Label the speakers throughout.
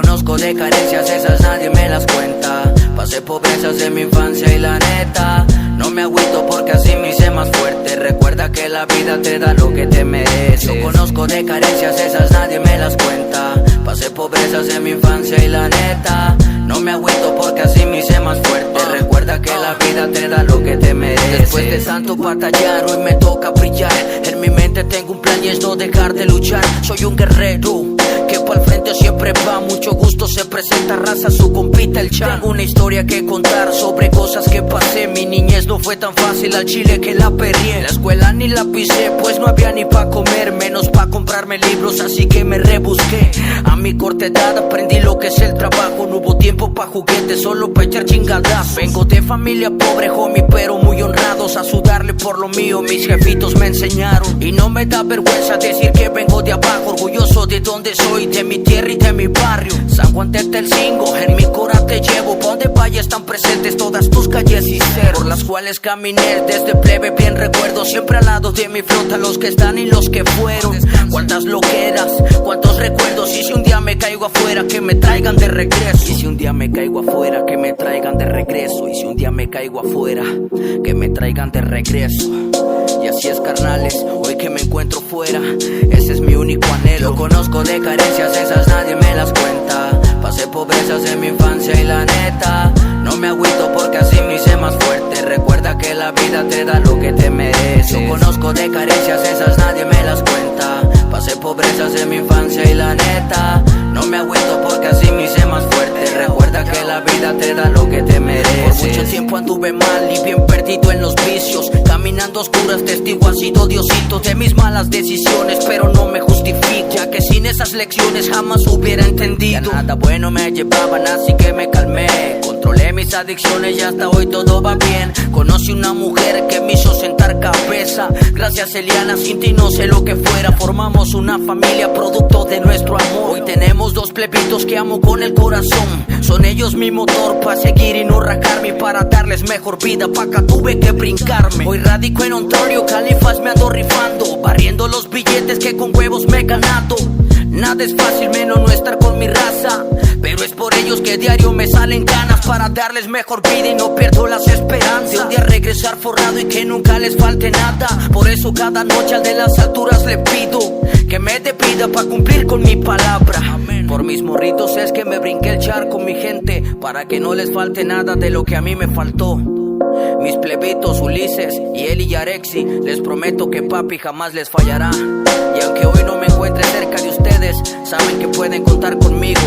Speaker 1: conozco de carencias, esas nadie me las cuenta. Pasé pobrezas en mi infancia y la neta no me agüito porque así me hice más fuerte. Recuerda que la vida te da lo que te mereces. Yo conozco de carencias, esas nadie me las cuenta. Pasé pobrezas en mi infancia y la neta no me agüito porque así me hice más fuerte. Recuerda que la vida te da lo que te mereces. Después de tanto batallar, hoy me toca brillar. En mi mente tengo un plan y es no dejar de luchar. Soy un guerrero que pa'l frente siempre va. Mucho gusto se presenta, raza, su compita el Chan. Tengo una historia que contar sobre cosas que pasé. Mi niñez no fue tan fácil, al chile que la perrié. La escuela ni la pisé, pues no había ni pa' comer, menos pa' comprarme libros, así que me rebusqué. A mi corta edad aprendí lo que es el trabajo. No hubo tiempo pa' juguetes, solo pa' echar chingadas. Vengo de familia pobre, homie, pero muy honrados a sudarle por lo mío, mis jefitos me enseñaron. Y no me da vergüenza decir que vengo de abajo, orgulloso de donde soy, de mi tierra y de mi barrio. San Juan Tetelcingo, en mi cora te llevo. Pa' donde vayas están presentes todas tus calles y cerros, por las cuales caminé desde plebe, bien recuerdo. Siempre al lado de mi flota, los que están y los que fueron. Cuántas loqueras, cuántos recuerdos. Y si un día me caigo afuera, que me traigan de regreso. Y si un día me caigo afuera, que me traigan de regreso. Y si un día me caigo afuera, que me traigan de regreso. Y así es, carnales, hoy que me encuentro fuera, ese es mi único anhelo. Yo conozco de carencias, esas nadie me las cuenta. Pasé pobrezas en mi infancia y la neta no me agüito porque así me hice más fuerte. Recuerda que la vida te da lo que te mereces. Yo conozco de carencias, esas nadie me las cuenta. Pasé pobrezas en mi infancia y la neta no me agüito porque así me hice más fuerte. Recuerda que la vida te da lo que te mereces. Por mucho tiempo anduve mal y bien perdido en los vicios, caminando a oscuras, testigo ha sido Diosito de mis malas decisiones, pero no me justifico, ya que sin esas lecciones jamás hubiera entendido. Ya nada bueno me llevaban, así que me calmé. Controlé mis adicciones y hasta hoy todo va bien. Conocí una mujer que me hizo sentar cabeza. Gracias Eliana, sin ti no sé lo que fuera. Formamos una familia producto de nuestro amor. Hoy tenemos dos plebitos que amo con el corazón. Son ellos mi motor pa' seguir y no rajarme. Y para darles mejor vida, pa' acá tuve que brincarme. Hoy radico en Ontario, Califas me ando rifando, barriendo los billetes que con huevos me he ganado. Nada es fácil menos no estar con mi raza, pero es por ellos que diario me salen ganas para darles mejor vida y no pierdo las esperanzas de un día regresar forrado y que nunca les falte nada. Por eso cada noche al de las alturas le pido que me dé vida para cumplir con mi palabra. Amén. Por mis morritos es que me brinqué el charco, mi gente, para que no les falte nada de lo que a mí me faltó. Mis plebitos Ulises y Eli y Arexi, les prometo que papi jamás les fallará. Y aunque hoy no me encuentre cerca de ustedes, saben que pueden contar conmigo.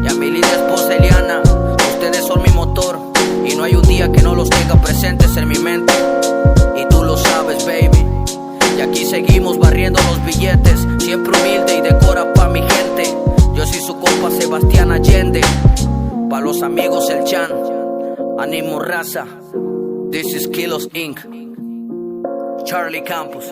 Speaker 1: Y a mi linda esposa Eliana, ustedes son mi motor y no hay un día que no los tenga presentes en mi mente. Y tú lo sabes, baby. Y aquí seguimos barriendo los billetes, siempre humilde y de cora pa' mi gente. Yo soy su compa Sebastián Allende, pa' los amigos el Chan. Ánimo raza, this is Kilos Inc. Charlie Campos.